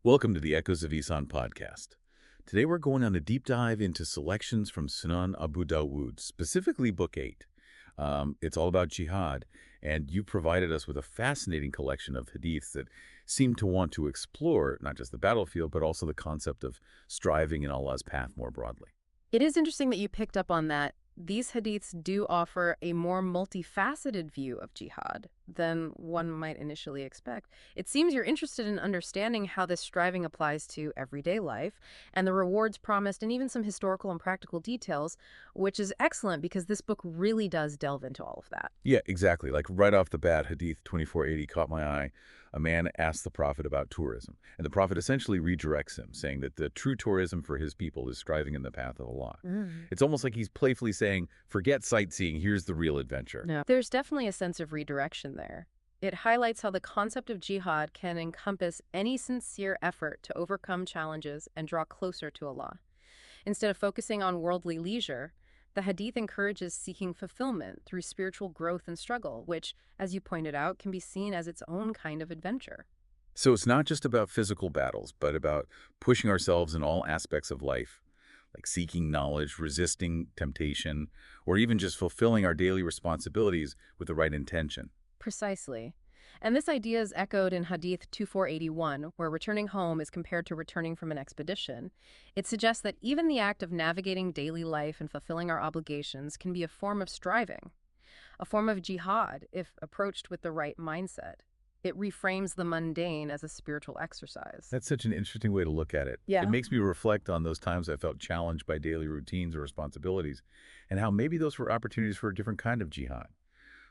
Welcome to the Echoes of Ihsan podcast. Today we're going on a deep dive into selections from Sunan Abu Dawud, specifically Book 8. It's all about jihad, and you provided us with a fascinating collection of hadiths that seem to want to explore not just the battlefield, but also the concept of striving in Allah's path more broadly. It is interesting that you picked up on that. These hadiths do offer a more multifaceted view of jihad than one might initially expect. It seems you're interested in understanding how this striving applies to everyday life and the rewards promised and even some historical and practical details, which is excellent because this book really does delve into all of that. Yeah, exactly. Like right off the bat, Hadith 2480 caught my eye. A man asked the Prophet about tourism, and the Prophet essentially redirects him, saying that the true tourism for his people is striving in the path of Allah. It's almost like he's playfully saying, forget sightseeing, here's the real adventure. Yeah. There's definitely a sense of redirection there. It highlights how the concept of jihad can encompass any sincere effort to overcome challenges and draw closer to Allah. Instead of focusing on worldly leisure, the hadith encourages seeking fulfillment through spiritual growth and struggle, which, as you pointed out, can be seen as its own kind of adventure. So it's not just about physical battles, but about pushing ourselves in all aspects of life, like seeking knowledge, resisting temptation, or even just fulfilling our daily responsibilities with the right intention. Precisely. And this idea is echoed in Hadith 2481, where returning home is compared to returning from an expedition. It suggests that even the act of navigating daily life and fulfilling our obligations can be a form of striving, a form of jihad if approached with the right mindset. It reframes the mundane as a spiritual exercise. That's such an interesting way to look at it. Yeah. It makes me reflect on those times I felt challenged by daily routines or responsibilities, and how maybe those were opportunities for a different kind of jihad,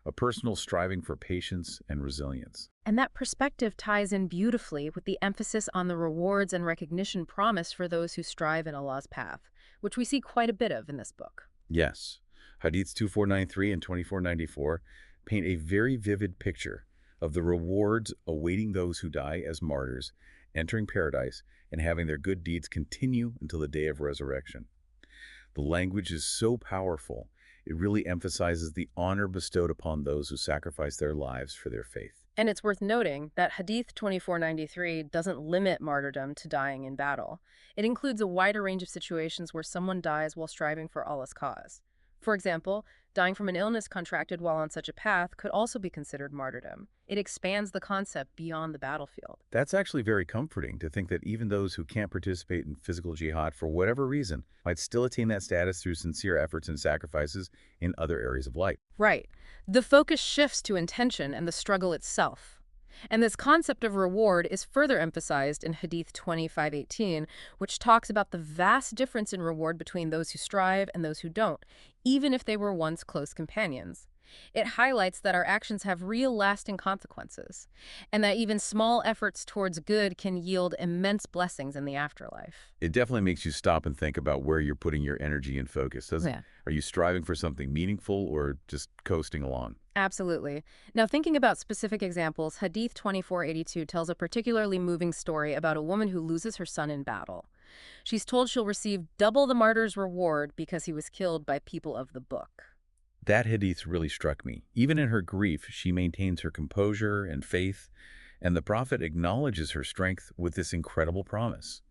a personal striving for patience and resilience. And that perspective ties in beautifully with the emphasis on the rewards and recognition promised for those who strive in Allah's path, which we see quite a bit of in this book. Yes, Hadiths 2493 and 2494 paint a very vivid picture of the rewards awaiting those who die as martyrs, entering paradise, and having their good deeds continue until the day of resurrection. The language is so powerful. It really emphasizes the honor bestowed upon those who sacrifice their lives for their faith. And it's worth noting that Hadith 2493 doesn't limit martyrdom to dying in battle. It includes a wider range of situations where someone dies while striving for Allah's cause. For example, dying from an illness contracted while on such a path could also be considered martyrdom. It expands the concept beyond the battlefield. That's actually very comforting to think that even those who can't participate in physical jihad for whatever reason might still attain that status through sincere efforts and sacrifices in other areas of life. Right. The focus shifts to intention and the struggle itself. And this concept of reward is further emphasized in Hadith 2518, which talks about the vast difference in reward between those who strive and those who don't, even if they were once close companions. It highlights that our actions have real lasting consequences, and that even small efforts towards good can yield immense blessings in the afterlife. It definitely makes you stop and think about where you're putting your energy and focus, doesn't it? Yeah. Are you striving for something meaningful or just coasting along? Absolutely. Now, thinking about specific examples, Hadith 2482 tells a particularly moving story about a woman who loses her son in battle. She's told she'll receive double the martyr's reward because he was killed by people of the book. That hadith really struck me. Even in her grief, she maintains her composure and faith, and the Prophet acknowledges her strength with this incredible promise.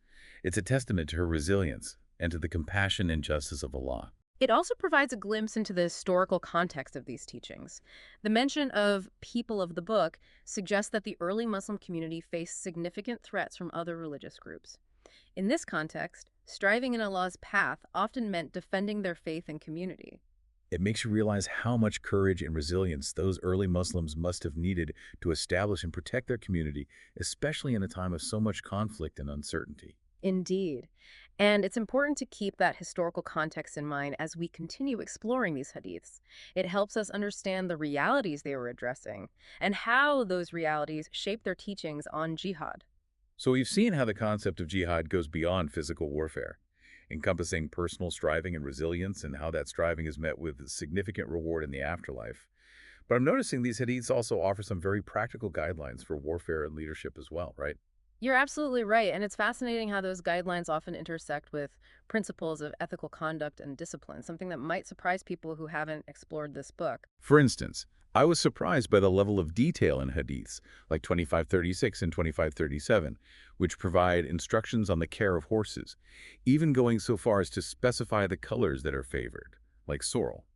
It's a testament to her resilience and to the compassion and justice of Allah. It also provides a glimpse into the historical context of these teachings. The mention of people of the book suggests that the early Muslim community faced significant threats from other religious groups. In this context, striving in Allah's path often meant defending their faith and community. It makes you realize how much courage and resilience those early Muslims must have needed to establish and protect their community, especially in a time of so much conflict and uncertainty. Indeed. And it's important to keep that historical context in mind as we continue exploring these hadiths. It helps us understand the realities they were addressing and how those realities shape their teachings on jihad. So we've seen how the concept of jihad goes beyond physical warfare, encompassing personal striving and resilience, and how that striving is met with significant reward in the afterlife. But I'm noticing these hadiths also offer some very practical guidelines for warfare and leadership as well, right? You're absolutely right, and it's fascinating how those guidelines often intersect with principles of ethical conduct and discipline, something that might surprise people who haven't explored this book. For instance, I was surprised by the level of detail in hadiths, like 2536 and 2537, which provide instructions on the care of horses, even going so far as to specify the colors that are favored, like sorrel.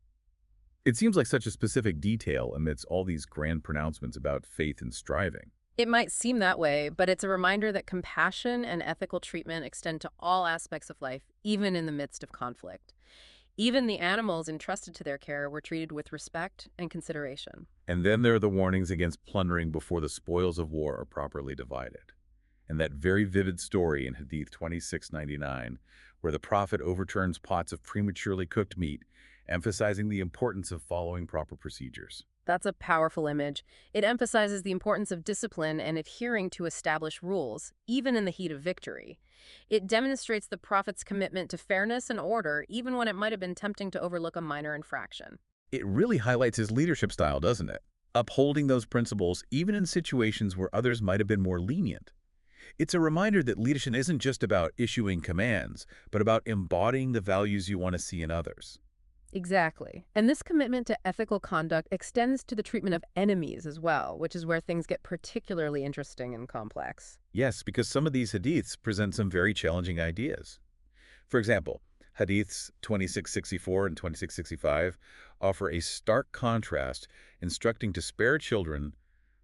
It seems like such a specific detail amidst all these grand pronouncements about faith and striving. It might seem that way, but it's a reminder that compassion and ethical treatment extend to all aspects of life, even in the midst of conflict. Even the animals entrusted to their care were treated with respect and consideration. And then there are the warnings against plundering before the spoils of war are properly divided. And that very vivid story in Hadith 2699, where the Prophet overturns pots of prematurely cooked meat, emphasizing the importance of following proper procedures. That's a powerful image. It emphasizes the importance of discipline and adhering to established rules, even in the heat of victory. It demonstrates the Prophet's commitment to fairness and order, even when it might have been tempting to overlook a minor infraction. It really highlights his leadership style, doesn't it? Upholding those principles even in situations where others might have been more lenient. It's a reminder that leadership isn't just about issuing commands, but about embodying the values you want to see in others. Exactly. And this commitment to ethical conduct extends to the treatment of enemies as well, which is where things get particularly interesting and complex. Yes, because some of these hadiths present some very challenging ideas. For example, hadiths 2664 and 2665 offer a stark contrast, instructing to spare children,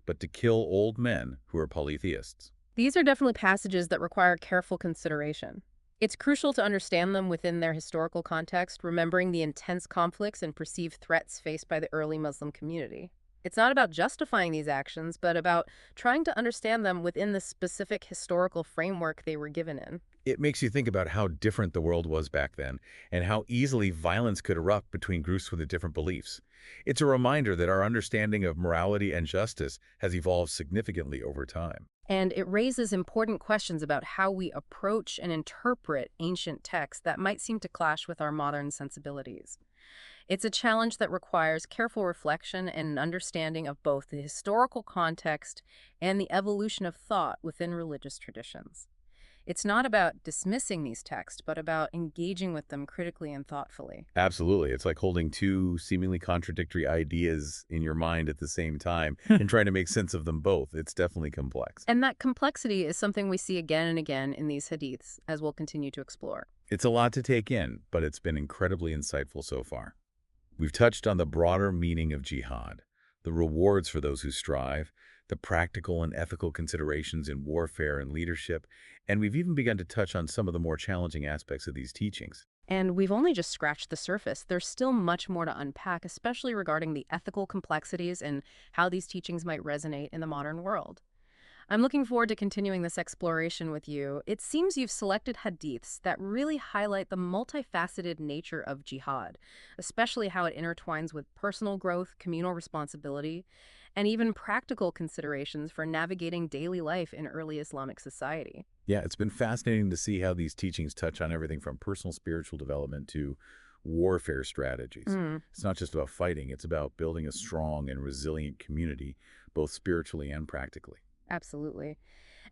but to kill old men who are polytheists. These are definitely passages that require careful consideration. It's crucial to understand them within their historical context, remembering the intense conflicts and perceived threats faced by the early Muslim community. It's not about justifying these actions, but about trying to understand them within the specific historical framework they were given in. It makes you think about how different the world was back then and how easily violence could erupt between groups with different beliefs. It's a reminder that our understanding of morality and justice has evolved significantly over time. And it raises important questions about how we approach and interpret ancient texts that might seem to clash with our modern sensibilities. It's a challenge that requires careful reflection and an understanding of both the historical context and the evolution of thought within religious traditions. It's not about dismissing these texts, but about engaging with them critically and thoughtfully. Absolutely. It's like holding two seemingly contradictory ideas in your mind at the same time and trying to make sense of them both. It's definitely complex. And that complexity is something we see again and again in these hadiths, as we'll continue to explore. It's a lot to take in, but it's been incredibly insightful so far. We've touched on the broader meaning of jihad, the rewards for those who strive, the practical and ethical considerations in warfare and leadership, and we've even begun to touch on some of the more challenging aspects of these teachings. And we've only just scratched the surface. There's still much more to unpack, especially regarding the ethical complexities and how these teachings might resonate in the modern world. I'm looking forward to continuing this exploration with you. It seems you've selected hadiths that really highlight the multifaceted nature of jihad, especially how it intertwines with personal growth, communal responsibility, and even practical considerations for navigating daily life in early Islamic society. Yeah, it's been fascinating to see how these teachings touch on everything from personal spiritual development to warfare strategies. It's not just about fighting, it's about building a strong and resilient community, both spiritually and practically. Absolutely.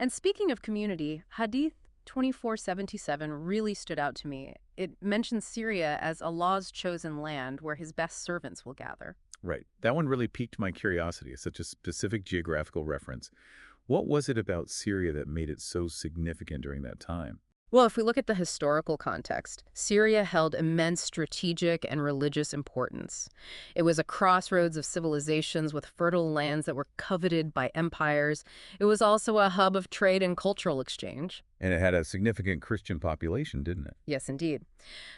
And speaking of community, Hadith 2477 really stood out to me. It mentions Syria as Allah's chosen land where his best servants will gather. Right. That one really piqued my curiosity. It's such a specific geographical reference. What was it about Syria that made it so significant during that time? Well, if we look at the historical context, Syria held immense strategic and religious importance. It was a crossroads of civilizations with fertile lands that were coveted by empires. It was also a hub of trade and cultural exchange. And it had a significant Christian population, didn't it? Yes, indeed.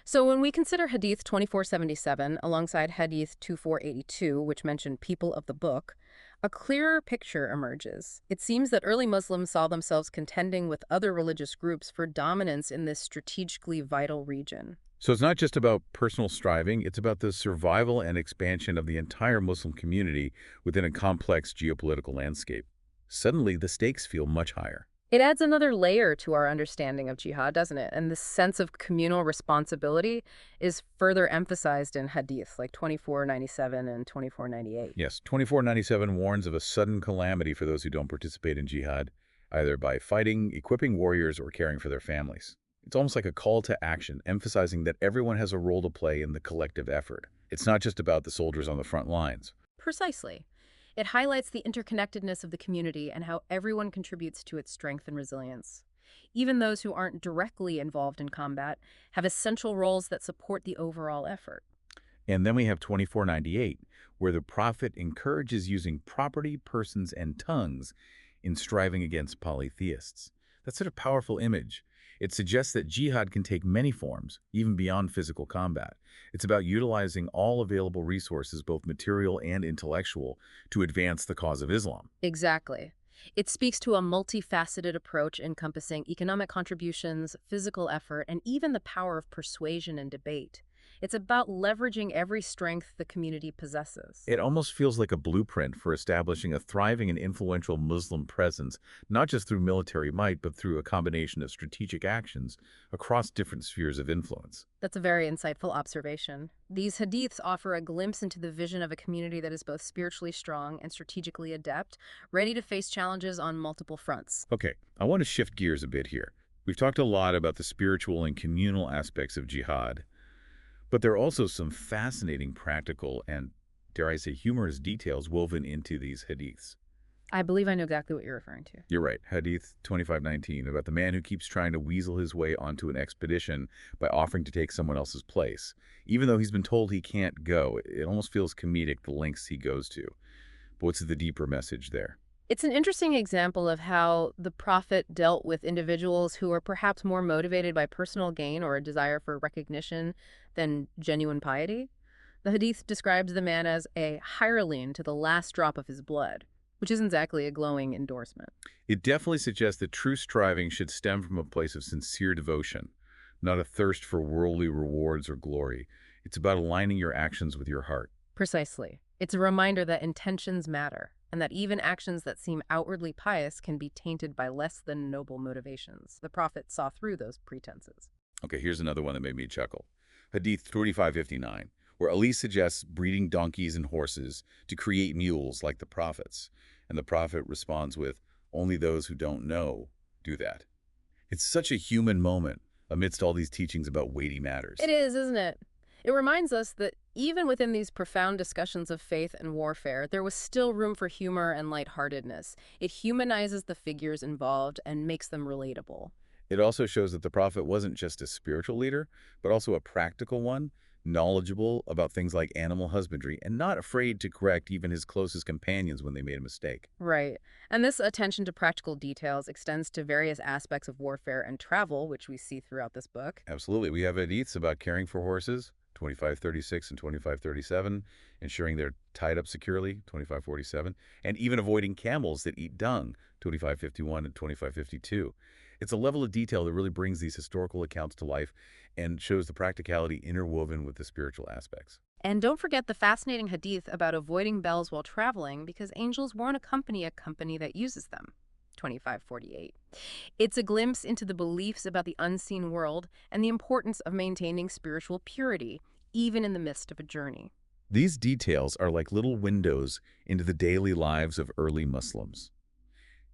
So when we consider Hadith 2477 alongside Hadith 2482, which mention people of the book, a clearer picture emerges. It seems that early Muslims saw themselves contending with other religious groups for dominance in this strategically vital region. So it's not just about personal striving, it's about the survival and expansion of the entire Muslim community within a complex geopolitical landscape. Suddenly, the stakes feel much higher. It adds another layer to our understanding of jihad, doesn't it? And this sense of communal responsibility is further emphasized in hadith like 2497 and 2498. Yes, 2497 warns of a sudden calamity for those who don't participate in jihad, either by fighting, equipping warriors, or caring for their families. It's almost like a call to action, emphasizing that everyone has a role to play in the collective effort. It's not just about the soldiers on the front lines. Precisely. It highlights the interconnectedness of the community and how everyone contributes to its strength and resilience. Even those who aren't directly involved in combat have essential roles that support the overall effort. And then we have 2498, where the Prophet encourages using property, persons, and tongues in striving against polytheists. That's such a powerful image. It suggests that jihad can take many forms, even beyond physical combat. It's about utilizing all available resources, both material and intellectual, to advance the cause of Islam. Exactly. It speaks to a multifaceted approach encompassing economic contributions, physical effort, and even the power of persuasion and debate. It's about leveraging every strength the community possesses. It almost feels like a blueprint for establishing a thriving and influential Muslim presence, not just through military might, but through a combination of strategic actions across different spheres of influence. That's a very insightful observation. These hadiths offer a glimpse into the vision of a community that is both spiritually strong and strategically adept, ready to face challenges on multiple fronts. Okay, I want to shift gears a bit here. We've talked a lot about the spiritual and communal aspects of jihad, but there are also some fascinating practical and, dare I say, humorous details woven into these hadiths. I believe I know exactly what you're referring to. You're right, Hadith 2519, about the man who keeps trying to weasel his way onto an expedition by offering to take someone else's place. Even though he's been told he can't go, it almost feels comedic the lengths he goes to. But what's the deeper message there? It's an interesting example of how the Prophet dealt with individuals who are perhaps more motivated by personal gain or a desire for recognition than genuine piety. The Hadith describes the man as a hireling to the last drop of his blood, which isn't exactly a glowing endorsement. It definitely suggests that true striving should stem from a place of sincere devotion, not a thirst for worldly rewards or glory. It's about aligning your actions with your heart. Precisely. It's a reminder that intentions matter, and that even actions that seem outwardly pious can be tainted by less than noble motivations. The Prophet saw through those pretenses. Okay, here's another one that made me chuckle. Hadith 2559, where Ali suggests breeding donkeys and horses to create mules like the prophets. And the Prophet responds with, only those who don't know do that. It's such a human moment amidst all these teachings about weighty matters. It is, isn't it? It reminds us that even within these profound discussions of faith and warfare, there was still room for humor and lightheartedness. It humanizes the figures involved and makes them relatable. It also shows that the Prophet wasn't just a spiritual leader, but also a practical one, knowledgeable about things like animal husbandry, and not afraid to correct even his closest companions when they made a mistake. Right. And this attention to practical details extends to various aspects of warfare and travel, which we see throughout this book. Absolutely. We have hadiths about caring for horses, 2536 and 2537, ensuring they're tied up securely, 2547, and even avoiding camels that eat dung, 2551 and 2552. It's a level of detail that really brings these historical accounts to life and shows the practicality interwoven with the spiritual aspects. And don't forget the fascinating hadith about avoiding bells while traveling because angels won't accompany a company that uses them. 2548. It's a glimpse into the beliefs about the unseen world and the importance of maintaining spiritual purity, even in the midst of a journey. These details are like little windows into the daily lives of early Muslims.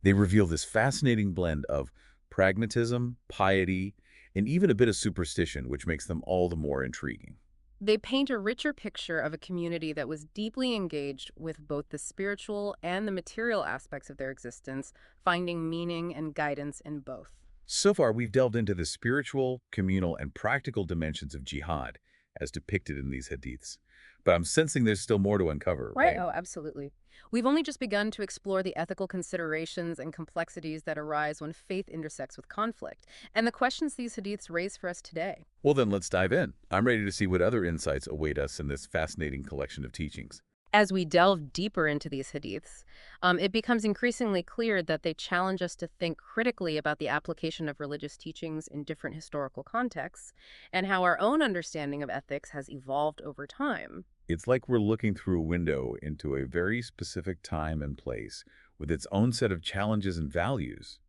They reveal this fascinating blend of pragmatism, piety, and even a bit of superstition, which makes them all the more intriguing. They paint a richer picture of a community that was deeply engaged with both the spiritual and the material aspects of their existence, finding meaning and guidance in both. So far, we've delved into the spiritual, communal, and practical dimensions of jihad, as depicted in these hadiths. But I'm sensing there's still more to uncover, right? Oh, absolutely. We've only just begun to explore the ethical considerations and complexities that arise when faith intersects with conflict, and the questions these hadiths raise for us today. Well, then let's dive in. I'm ready to see what other insights await us in this fascinating collection of teachings. As we delve deeper into these hadiths, it becomes increasingly clear that they challenge us to think critically about the application of religious teachings in different historical contexts and how our own understanding of ethics has evolved over time. It's like we're looking through a window into a very specific time and place with its own set of challenges and values,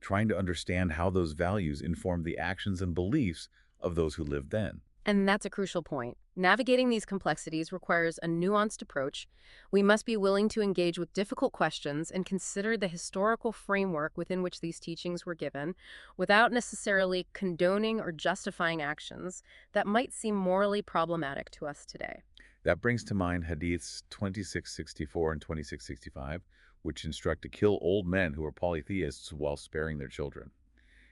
trying to understand how those values inform the actions and beliefs of those who lived then. And that's a crucial point. Navigating these complexities requires a nuanced approach. We must be willing to engage with difficult questions and consider the historical framework within which these teachings were given, without necessarily condoning or justifying actions that might seem morally problematic to us today. That brings to mind hadiths 2664 and 2665, which instruct to kill old men who are polytheists while sparing their children.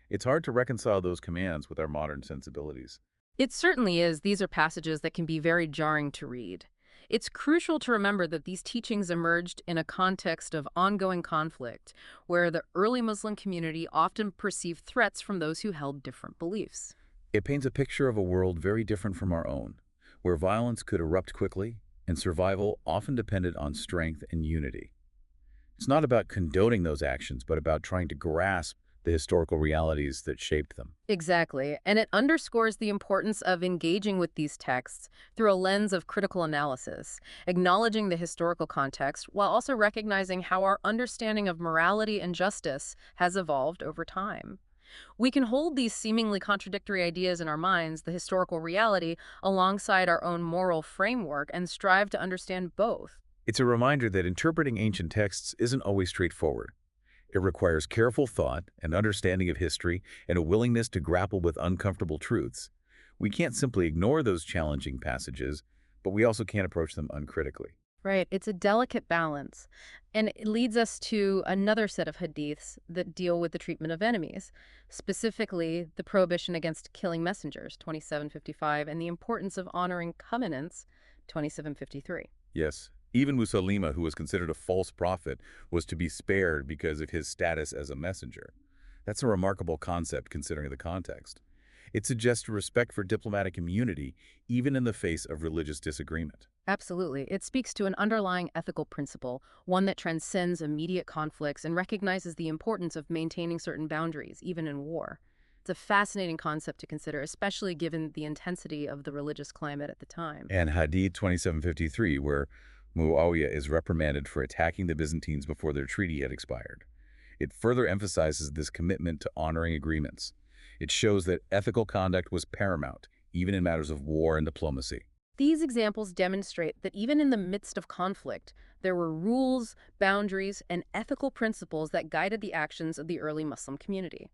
It's hard to reconcile those commands with our modern sensibilities. It certainly is. These are passages that can be very jarring to read. It's crucial to remember that these teachings emerged in a context of ongoing conflict, where the early Muslim community often perceived threats from those who held different beliefs. It paints a picture of a world very different from our own, where violence could erupt quickly and survival often depended on strength and unity. It's not about condoning those actions, but about trying to grasp the historical realities that shaped them. Exactly, and it underscores the importance of engaging with these texts through a lens of critical analysis, acknowledging the historical context while also recognizing how our understanding of morality and justice has evolved over time. We can hold these seemingly contradictory ideas in our minds, the historical reality, alongside our own moral framework and strive to understand both. It's a reminder that interpreting ancient texts isn't always straightforward. It requires careful thought, an understanding of history, and a willingness to grapple with uncomfortable truths. We can't simply ignore those challenging passages, but we also can't approach them uncritically. Right, it's a delicate balance. And it leads us to another set of hadiths that deal with the treatment of enemies, specifically the prohibition against killing messengers, 2755, and the importance of honoring covenants, 2753. Yes, even Musaylima, who was considered a false prophet, was to be spared because of his status as a messenger. That's a remarkable concept considering the context. It suggests respect for diplomatic immunity, even in the face of religious disagreement. Absolutely. It speaks to an underlying ethical principle, one that transcends immediate conflicts and recognizes the importance of maintaining certain boundaries, even in war. It's a fascinating concept to consider, especially given the intensity of the religious climate at the time. And Hadith 2753, where Muawiyah is reprimanded for attacking the Byzantines before their treaty had expired. It further emphasizes this commitment to honoring agreements. It shows that ethical conduct was paramount, even in matters of war and diplomacy. These examples demonstrate that even in the midst of conflict, there were rules, boundaries, and ethical principles that guided the actions of the early Muslim community.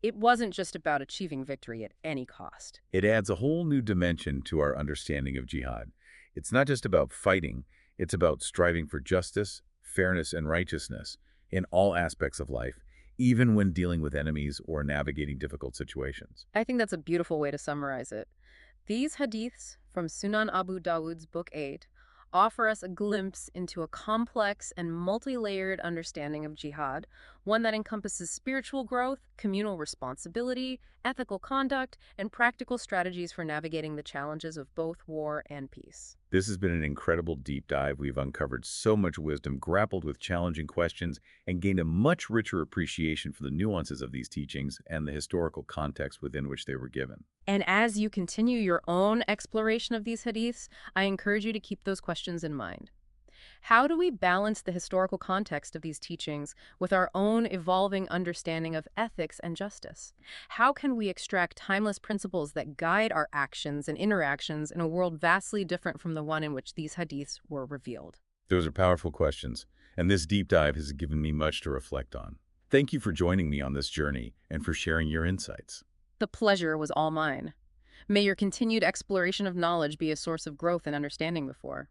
It wasn't just about achieving victory at any cost. It adds a whole new dimension to our understanding of jihad. It's not just about fighting, it's about striving for justice, fairness, and righteousness in all aspects of life, even when dealing with enemies or navigating difficult situations. I think that's a beautiful way to summarize it. These hadiths from Sunan Abu Dawud's Book 8 offer us a glimpse into a complex and multi-layered understanding of jihad, one that encompasses spiritual growth, communal responsibility, ethical conduct, and practical strategies for navigating the challenges of both war and peace. This has been an incredible deep dive. We've uncovered so much wisdom, grappled with challenging questions, and gained a much richer appreciation for the nuances of these teachings and the historical context within which they were given. And as you continue your own exploration of these hadiths, I encourage you to keep those questions in mind. How do we balance the historical context of these teachings with our own evolving understanding of ethics and justice? How can we extract timeless principles that guide our actions and interactions in a world vastly different from the one in which these hadiths were revealed? Those are powerful questions, and this deep dive has given me much to reflect on. Thank you for joining me on this journey and for sharing your insights. The pleasure was all mine. May your continued exploration of knowledge be a source of growth and understanding before.